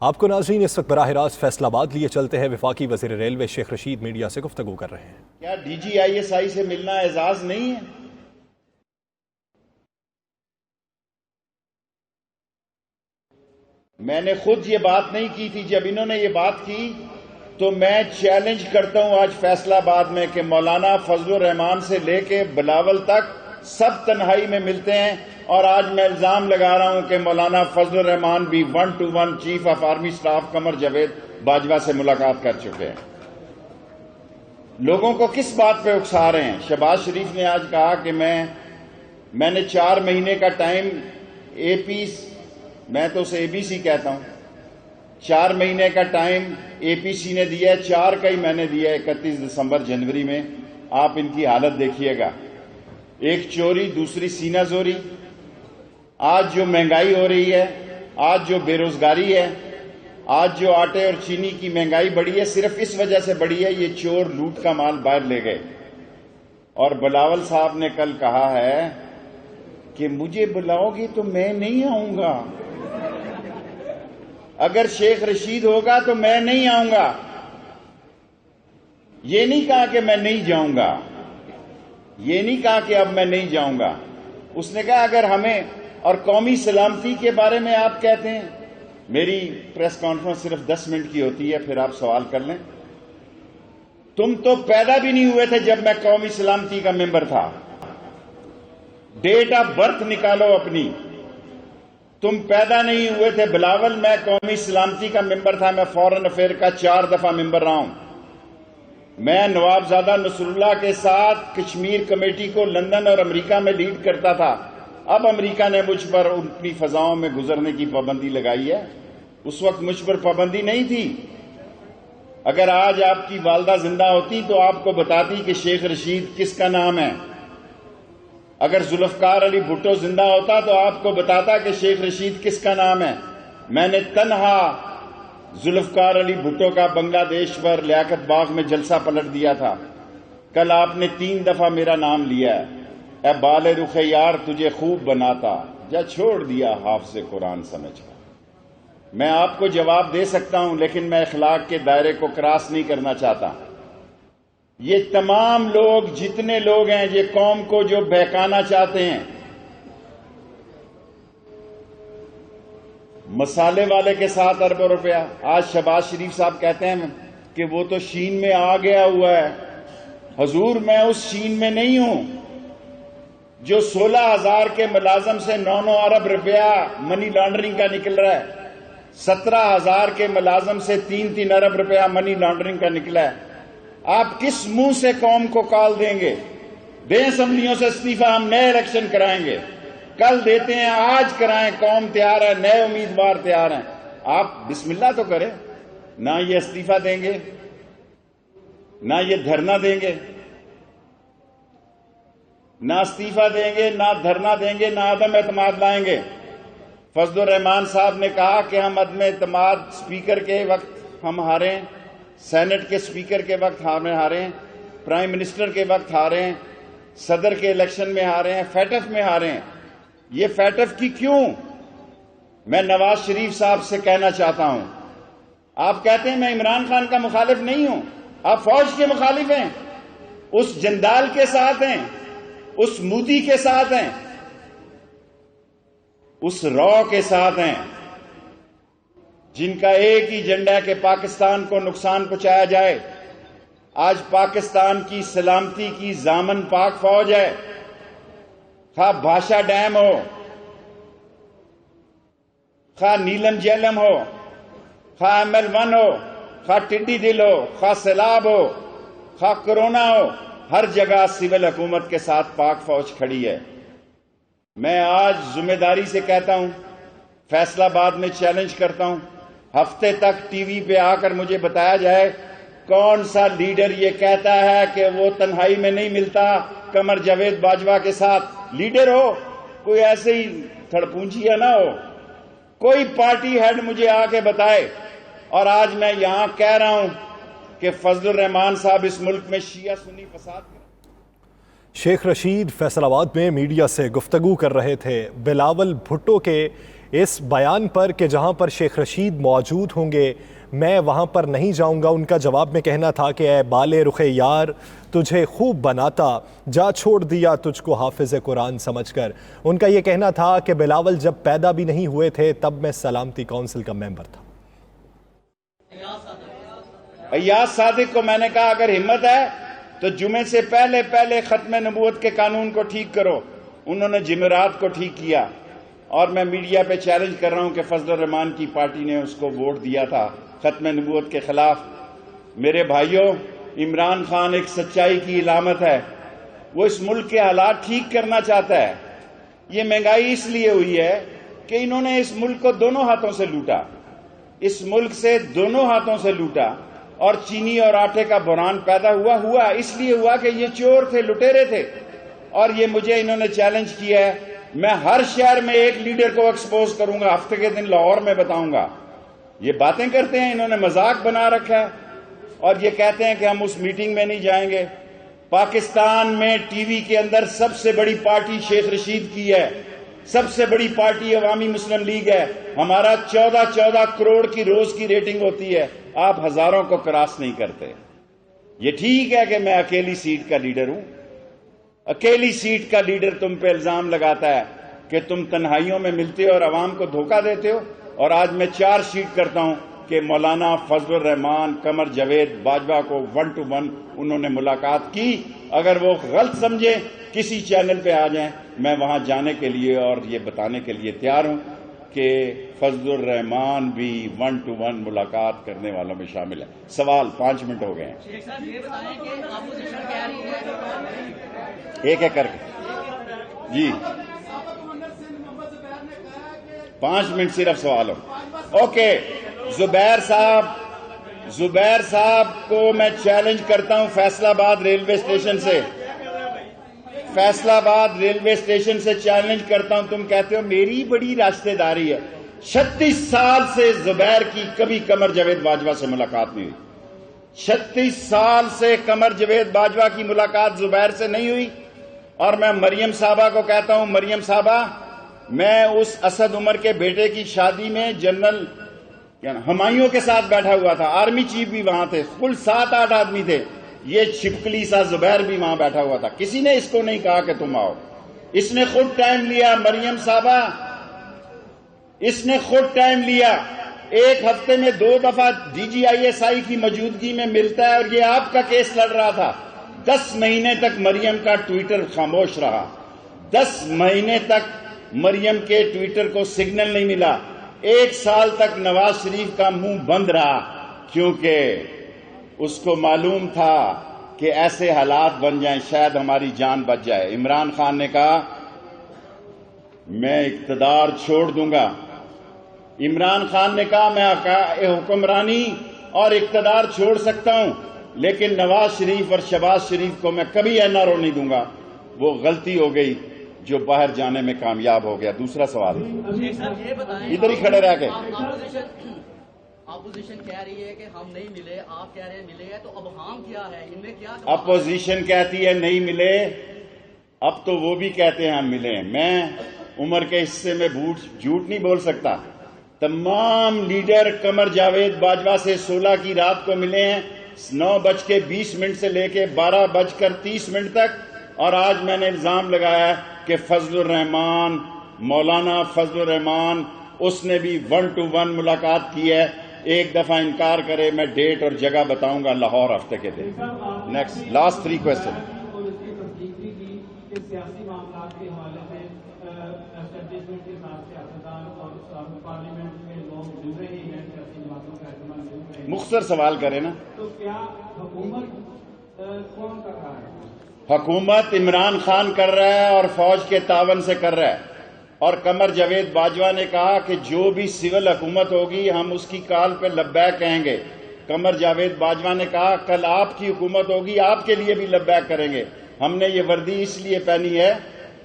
آپ کو ناظرین اس وقت براہ راست فیصل آباد لیے چلتے ہیں۔ وفاقی وزیر ریلوے شیخ رشید میڈیا سے گفتگو کر رہے ہیں۔ کیا D G I S I سے ملنا اعزاز نہیں ہے؟ میں نے خود یہ بات نہیں کی تھی، جب انہوں نے یہ بات کی تو میں چیلنج کرتا ہوں آج فیصل آباد میں کہ مولانا فضل الرحمان سے لے کے بلاول تک سب تنہائی میں ملتے ہیں، اور آج میں الزام لگا رہا ہوں کہ مولانا فضل الرحمان بھی 1-to-1 chief of army staff Qamar Javed Bajwa سے ملاقات کر چکے ہیں۔ لوگوں کو کس بات پہ اکسا رہے ہیں؟ شہباز شریف نے آج کہا کہ میں نے 4 مہینے کا ٹائم اے پی، میں تو اسے اے بی سی کہتا ہوں، 4 مہینے کا ٹائم اے پی سی نے دیا ہے، 4 کا ہی میں نے دیا ہے 31 دسمبر جنوری میں۔ آپ ان کی حالت دیکھیے گا، ایک چوری، دوسری سینہ زوری۔ آج جو مہنگائی ہو رہی ہے، آج جو بے روزگاری ہے، آج جو آٹے اور چینی کی مہنگائی بڑھی ہے، صرف اس وجہ سے بڑھی ہے یہ چور لوٹ کا مال باہر لے گئے۔ اور بلاول صاحب نے کل کہا ہے کہ مجھے بلاؤ گی تو میں نہیں آؤں گا، اگر شیخ رشید ہوگا تو میں نہیں آؤں گا۔ یہ نہیں کہا کہ میں نہیں جاؤں گا، یہ نہیں کہا کہ اب میں نہیں جاؤں گا۔ اس نے کہا اگر ہمیں، اور قومی سلامتی کے بارے میں آپ کہتے ہیں، میری پریس کانفرنس صرف 10 منٹ کی ہوتی ہے، پھر آپ سوال کر لیں۔ تم تو پیدا بھی نہیں ہوئے تھے جب میں قومی سلامتی کا ممبر تھا، ڈیٹ آف برتھ نکالو اپنی، تم پیدا نہیں ہوئے تھے۔ بلاول میں قومی سلامتی کا ممبر تھا، میں فورن افیئر کا 4 دفعہ ممبر رہا ہوں۔ میں نوابزادہ نصر اللہ کے ساتھ کشمیر کمیٹی کو لندن اور امریکہ میں لیڈ کرتا تھا۔ اب امریکہ نے مجھ پر اپنی فضاؤں میں گزرنے کی پابندی لگائی ہے، اس وقت مجھ پر پابندی نہیں تھی۔ اگر آج آپ کی والدہ زندہ ہوتی تو آپ کو بتاتی کہ شیخ رشید کس کا نام ہے۔ اگر ذوالفقار علی بھٹو زندہ ہوتا تو آپ کو بتاتا کہ شیخ رشید کس کا نام ہے۔ میں نے تنہا ذوالفقار علی بھٹو کا بنگلہ دیش پر لیاقت باغ میں جلسہ پلٹ دیا تھا۔ کل آپ نے 3 دفعہ میرا نام لیا ہے۔ اے بال رخ یار تجھے خوب بناتا، جا چھوڑ دیا حافظ قرآن سمجھ کر۔ میں آپ کو جواب دے سکتا ہوں، لیکن میں اخلاق کے دائرے کو کراس نہیں کرنا چاہتا۔ یہ تمام لوگ، جتنے لوگ ہیں، یہ قوم کو جو بہکانا چاہتے ہیں، مسالے والے کے ساتھ اربوں روپیہ۔ آج شہباز شریف صاحب کہتے ہیں کہ وہ تو شین میں آ گیا ہوا ہے۔ حضور میں اس شین میں نہیں ہوں جو 16,000 کے ملازم سے 9 ارب روپیہ منی لانڈرنگ کا نکل رہا ہے، 17,000 کے ملازم سے 3 ارب روپیہ منی لانڈرنگ کا نکلا ہے۔ آپ کس منہ سے قوم کو کال دیں گے؟ دیں اسمبلیوں سے استعفی، ہم نئے الیکشن کرائیں گے۔ کل دیتے ہیں، آج کرائیں، قوم تیار ہے، نئے امیدوار تیار ہیں۔ آپ بسم اللہ تو کریں۔ نہ یہ استعفی دیں گے، نہ یہ دھرنا دیں گے، نہ استعفی دیں گے، نہ دھرنا دیں گے، نہ عدم اعتماد لائیں گے۔ فضل الرحمان صاحب نے کہا کہ ہم عدم اعتماد اسپیکر کے وقت ہم ہارے، سینٹ کے اسپیکر کے وقت ہارے، پرائم منسٹر کے وقت ہارے، صدر کے الیکشن میں ہارے ہیں، فیٹف میں ہارے ہیں۔ یہ فیٹف کی کیوں؟ میں نواز شریف صاحب سے کہنا چاہتا ہوں، آپ کہتے ہیں میں عمران خان کا مخالف نہیں ہوں، آپ فوج کے مخالف ہیں، اس جندال کے ساتھ ہیں، اس مودی کے ساتھ ہیں، اس رو کے ساتھ ہیں جن کا ایک ہی ایجنڈا ہے کہ پاکستان کو نقصان پہنچایا جائے۔ آج پاکستان کی سلامتی کی ضامن پاک فوج ہے، خواہ بھاشا ڈیم ہو، خواہ نیلم جیلم ہو، خواہ ML1 ہو، خواہ ٹڈی دل ہو، خواہ سیلاب ہو، خواہ کرونا ہو، ہر جگہ سول حکومت کے ساتھ پاک فوج کھڑی ہے۔ میں آج ذمہ داری سے کہتا ہوں، فیصل آباد میں چیلنج کرتا ہوں، ہفتے تک ٹی وی پہ آ کر مجھے بتایا جائے کون سا لیڈر یہ کہتا ہے کہ وہ تنہائی میں نہیں ملتا قمر جاوید باجوہ کے ساتھ۔ لیڈر ہو، کوئی ایسے ہی تھڑپونچیا نہ ہو، کوئی پارٹی ہیڈ مجھے آ کے بتائے۔ اور آج میں یہاں کہہ رہا ہوں کہ فضل الرحمان صاحب اس ملک میں شیعہ سنی فساد کریں۔ شیخ رشید فیصل آباد میں میڈیا سے گفتگو کر رہے تھے۔ بلاول بھٹو کے اس بیان پر کہ جہاں پر شیخ رشید موجود ہوں گے میں وہاں پر نہیں جاؤں گا، ان کا جواب میں کہنا تھا کہ اے بالے رخ یار تجھے خوب بناتا، جا چھوڑ دیا تجھ کو حافظ قرآن سمجھ کر۔ ان کا یہ کہنا تھا کہ بلاول جب پیدا بھی نہیں ہوئے تھے تب میں سلامتی کونسل کا ممبر تھا۔ ایاز صادق کو میں نے کہا اگر ہمت ہے تو جمعے سے پہلے ختم نبوت کے قانون کو ٹھیک کرو۔ انہوں نے جمعرات کو ٹھیک کیا، اور میں میڈیا پہ چیلنج کر رہا ہوں کہ فضل الرحمان کی پارٹی نے اس کو ووٹ دیا تھا ختم نبوت کے خلاف۔ میرے بھائیوں، عمران خان ایک سچائی کی علامت ہے، وہ اس ملک کے حالات ٹھیک کرنا چاہتا ہے۔ یہ مہنگائی اس لیے ہوئی ہے کہ انہوں نے اس ملک کو دونوں ہاتھوں سے لوٹا، اس ملک سے دونوں ہاتھوں سے لوٹا، اور چینی اور آٹے کا بحران پیدا ہوا اس لیے ہوا کہ یہ چور تھے، لٹیرے تھے، اور یہ مجھے انہوں نے چیلنج کیا ہے۔ میں ہر شہر میں ایک لیڈر کو ایکسپوز کروں گا، ہفتے کے دن لاہور میں بتاؤں گا۔ یہ باتیں کرتے ہیں، انہوں نے مذاق بنا رکھا ہے، اور یہ کہتے ہیں کہ ہم اس میٹنگ میں نہیں جائیں گے۔ پاکستان میں ٹی وی کے اندر سب سے بڑی پارٹی شیخ رشید کی ہے، سب سے بڑی پارٹی عوامی مسلم لیگ ہے۔ ہمارا 14 کروڑ کی روز کی ریٹنگ ہوتی ہے، آپ ہزاروں کو کراس نہیں کرتے۔ یہ ٹھیک ہے کہ میں اکیلی سیٹ کا لیڈر ہوں، اکیلی سیٹ کا لیڈر تم پہ الزام لگاتا ہے کہ تم تنہائیوں میں ملتے ہو اور عوام کو دھوکہ دیتے ہو، اور آج میں چارج شیٹ کرتا ہوں کہ مولانا فضل الرحمان قمر جاوید باجوہ کو 1 to 1 انہوں نے ملاقات کی۔ اگر وہ غلط سمجھیں کسی چینل پہ آ جائیں، میں وہاں جانے کے لیے اور یہ بتانے کے لیے تیار ہوں کہ فضل الرحمان بھی 1 to 1 ملاقات کرنے والوں میں شامل ہے۔ سوال 5 منٹ ہو گئے ہیں، ایک ایک کر کے جی 5 منٹ صرف سوال ہو۔ اوکے، زبیر صاحب کو میں چیلنج کرتا ہوں فیصل آباد ریلوے اسٹیشن سے، فیصل آباد ریلوے اسٹیشن سے چیلنج کرتا ہوں۔ تم کہتے ہو میری بڑی راشتے داری ہے، 36 سال سے زبیر کی کبھی قمر جاوید باجوہ سے ملاقات نہیں ہوئی، 36 سال سے قمر جاوید باجوہ کی ملاقات زبیر سے نہیں ہوئی۔ اور میں مریم صاحبہ کو کہتا ہوں، مریم صاحبہ میں اس اسد عمر کے بیٹے کی شادی میں جنرل ہمایوں کے ساتھ بیٹھا ہوا تھا، آرمی چیف بھی وہاں تھے، کل 7-8 آدمی تھے، یہ چھپکلی سا زبیر بھی وہاں بیٹھا ہوا تھا، کسی نے اس کو نہیں کہا کہ تم آؤ، اس نے خود ٹائم لیا۔ مریم صاحبہ اس نے خود ٹائم لیا، ایک ہفتے میں 2 دفعہ DGISI کی موجودگی میں ملتا ہے، اور یہ آپ کا کیس لڑ رہا تھا۔ 10 مہینے تک مریم کا ٹویٹر خاموش رہا، 10 مہینے تک مریم کے ٹویٹر کو سگنل نہیں ملا، 1 سال تک نواز شریف کا منہ بند رہا، کیونکہ اس کو معلوم تھا کہ ایسے حالات بن جائیں شاید ہماری جان بچ جائے۔ عمران خان نے کہا میں اقتدار چھوڑ دوں گا، عمران خان نے کہا میں حکمرانی اور اقتدار چھوڑ سکتا ہوں، لیکن نواز شریف اور شہباز شریف کو میں کبھی NRO نہیں دوں گا۔ وہ غلطی ہو گئی جو باہر جانے میں کامیاب ہو گیا۔ دوسرا سوال ادھر ہی کھڑے رہ کے، اپوزیشن کہہ رہی ہے کہ ہم نہیں ملے، آپ کہہ رہے ہیں ملے ہیں، تو اب ہم کیا ہے، ان میں کیا؟ اپوزیشن کہتی ہے نہیں ملے، اب تو وہ بھی کہتے ہیں ہم ملے ہیں۔ میں عمر کے حصے میں جھوٹ نہیں بول سکتا۔ تمام لیڈر قمر جاوید باجوہ سے 16 کی رات کو ملے ہیں، 9:20 سے لے کے 12:30 تک، اور آج میں نے الزام لگایا ہے کہ فضل الرحمان، مولانا فضل الرحمان، اس نے بھی 1 to 1 ملاقات کی ہے۔ ایک دفعہ انکار کرے میں ڈیٹ اور جگہ بتاؤں گا لاہور ہفتے کے دن۔ Next last 3 question. سیاسی معاملات کے حوالے سے اسٹیبلشمنٹ کے ساتھ سیاستدان اور پارلیمنٹ میں لوگ جڑ رہے ہیں، سیاسی جماعتوں کا اہتمام جڑ رہے ہیں، مختصر سوال کریں نا، تو کیا حکومت کون کر رہا ہے؟ حکومت عمران خان کر رہا ہے اور فوج کے تعاون سے کر رہا ہے، اور قمر جاوید باجوہ نے کہا کہ جو بھی سول حکومت ہوگی ہم اس کی کال پہ لبیک کہیں گے۔ قمر جاوید باجوہ نے کہا کل آپ کی حکومت ہوگی، آپ کے لیے بھی لبیک کریں گے۔ ہم نے یہ وردی اس لیے پہنی ہے،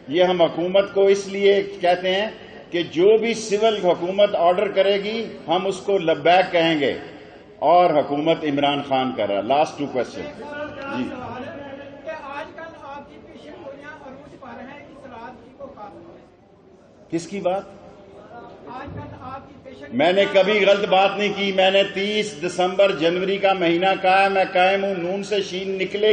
یہ ہم حکومت کو اس لیے کہتے ہیں کہ جو بھی سول حکومت آرڈر کرے گی ہم اس کو لبیک کہیں گے، اور حکومت عمران خان کر رہا ہے۔ لاسٹ 2 کوسچن جی۔ کس کی بات؟ میں نے کبھی غلط بات نہیں کی. میں نے 30 دسمبر جنوری کا مہینہ کہا ہے میں قائم ہوں. نون سے شین نکلے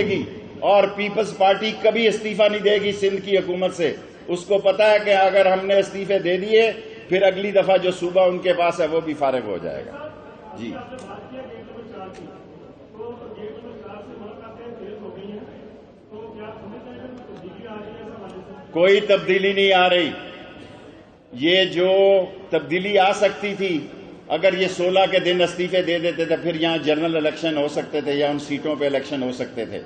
گی اور پیپلز پارٹی کبھی استعفیٰ نہیں دے گی سندھ کی حکومت سے. اس کو پتا ہے کہ اگر ہم نے استعفے دے دیے پھر اگلی دفعہ جو صوبہ ان کے پاس ہے وہ بھی فارغ ہو جائے گا. جی کوئی تبدیلی نہیں آ رہی. یہ جو تبدیلی آ سکتی تھی اگر یہ 16 کے دن استعفے دے دیتے تھے پھر یہاں جنرل الیکشن ہو سکتے تھے یا ان سیٹوں پہ الیکشن ہو سکتے تھے.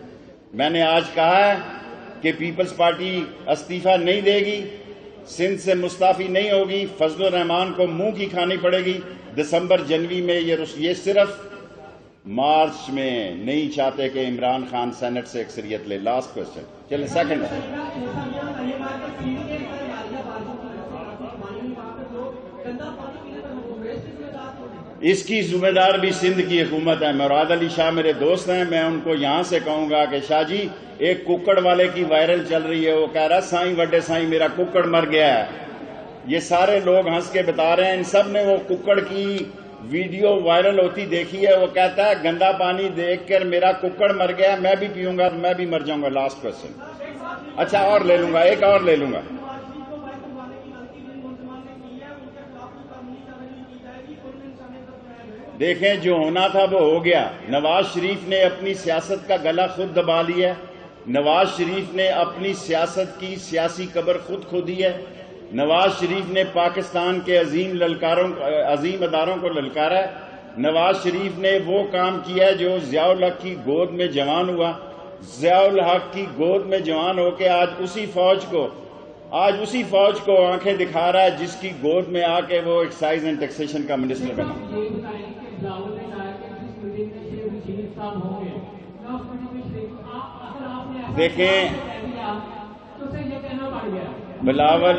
میں نے آج کہا ہے کہ پیپلز پارٹی استعفیٰ نہیں دے گی, سندھ سے مستعفی نہیں ہوگی. فضل الرحمان کو منہ کی کھانی پڑے گی. دسمبر جنوری میں یہ صرف مارچ میں نہیں چاہتے کہ عمران خان سینٹ سے اکثریت لے. لاسٹ کوشچن چلیں سیکنڈ. اس کی ذمہ دار بھی سندھ کی حکومت ہے. مراد علی شاہ میرے دوست ہیں, میں ان کو یہاں سے کہوں گا کہ شاہ جی ایک ککڑ والے کی وائرل چل رہی ہے, وہ کہہ رہا سائیں وڈے سائیں میرا ککڑ مر گیا ہے. یہ سارے لوگ ہنس کے بتا رہے ہیں, ان سب نے وہ ککڑ کی ویڈیو وائرل ہوتی دیکھی ہے. وہ کہتا ہے گندا پانی دیکھ کر میرا ککڑ مر گیا, میں بھی پیوں گا میں بھی مر جاؤں گا. Last question. اچھا اور لے لوں گا, ایک اور لے لوں گا. دیکھیں جو ہونا تھا وہ ہو گیا. نواز شریف نے اپنی سیاست کا گلا خود دبا لیا ہے. نواز شریف نے اپنی سیاست کی سیاسی قبر خود کھودی ہے. نواز شریف نے پاکستان کے عظیم اداروں کو للکارا ہے. نواز شریف نے وہ کام کیا ہے جو ضیاء الحق کی گود میں جوان ہوا. ضیاء الحق کی گود میں جوان ہو کے آج اسی فوج کو آنکھیں دکھا رہا ہے جس کی گود میں آ کے وہ ایکسائز اینڈ ٹیکسیشن کا منسٹر بنا. دیکھیں بلاول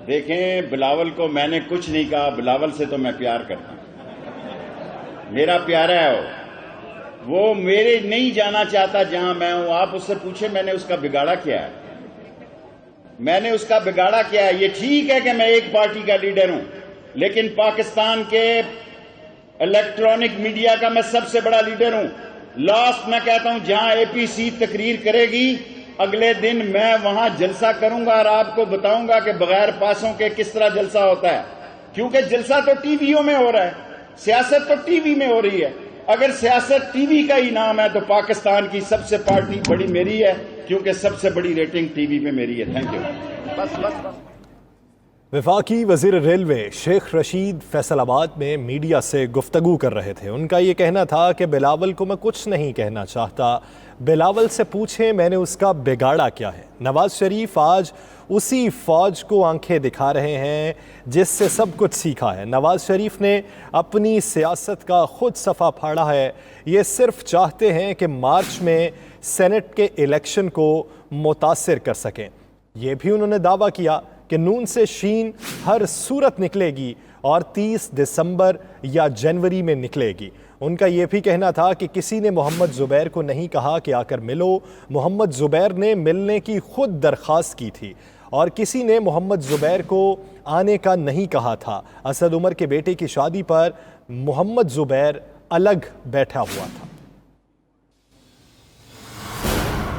دیکھیں بلاول کو میں نے کچھ نہیں کہا. بلاول سے تو میں پیار کرتا ہوں, میرا پیارا ہے وہ میرے نہیں جانا چاہتا جہاں میں ہوں. آپ اس سے پوچھیں میں نے اس کا بگاڑا کیا ہے. یہ ٹھیک ہے کہ میں ایک پارٹی کا لیڈر ہوں لیکن پاکستان کے الیکٹرانک میڈیا کا میں سب سے بڑا لیڈر ہوں. لاسٹ میں کہتا ہوں جہاں اے پی سی تقریر کرے گی اگلے دن میں وہاں جلسہ کروں گا اور آپ کو بتاؤں گا کہ بغیر پاسوں کے کس طرح جلسہ ہوتا ہے. کیونکہ جلسہ تو ٹی ویوں میں ہو رہا ہے, سیاست تو ٹی وی میں ہو رہی ہے. اگر سیاست ٹی وی کا ہی نام ہے تو پاکستان کی سب سے پارٹی بڑی میری ہے کیونکہ سب سے بڑی ریٹنگ ٹی وی پہ میری ہے. Thank you. بس. وفاقی وزیر ریلوے شیخ رشید فیصل آباد میں میڈیا سے گفتگو کر رہے تھے. ان کا یہ کہنا تھا کہ بلاول کو میں کچھ نہیں کہنا چاہتا, بلاول سے پوچھیں میں نے اس کا بگاڑا کیا ہے. نواز شریف آج اسی فوج کو آنکھیں دکھا رہے ہیں جس سے سب کچھ سیکھا ہے. نواز شریف نے اپنی سیاست کا خود صفحہ پھاڑا ہے. یہ صرف چاہتے ہیں کہ مارچ میں سینٹ کے الیکشن کو متاثر کر سکیں. یہ بھی انہوں نے دعویٰ کیا کہ نون سے شین ہر صورت نکلے گی اور 30 دسمبر یا جنوری میں نکلے گی. ان کا یہ بھی کہنا تھا کہ کسی نے محمد زبیر کو نہیں کہا کہ آ کر ملو, محمد زبیر نے ملنے کی خود درخواست کی تھی اور کسی نے محمد زبیر کو آنے کا نہیں کہا تھا. اسد عمر کے بیٹے کی شادی پر محمد زبیر الگ بیٹھا ہوا تھا.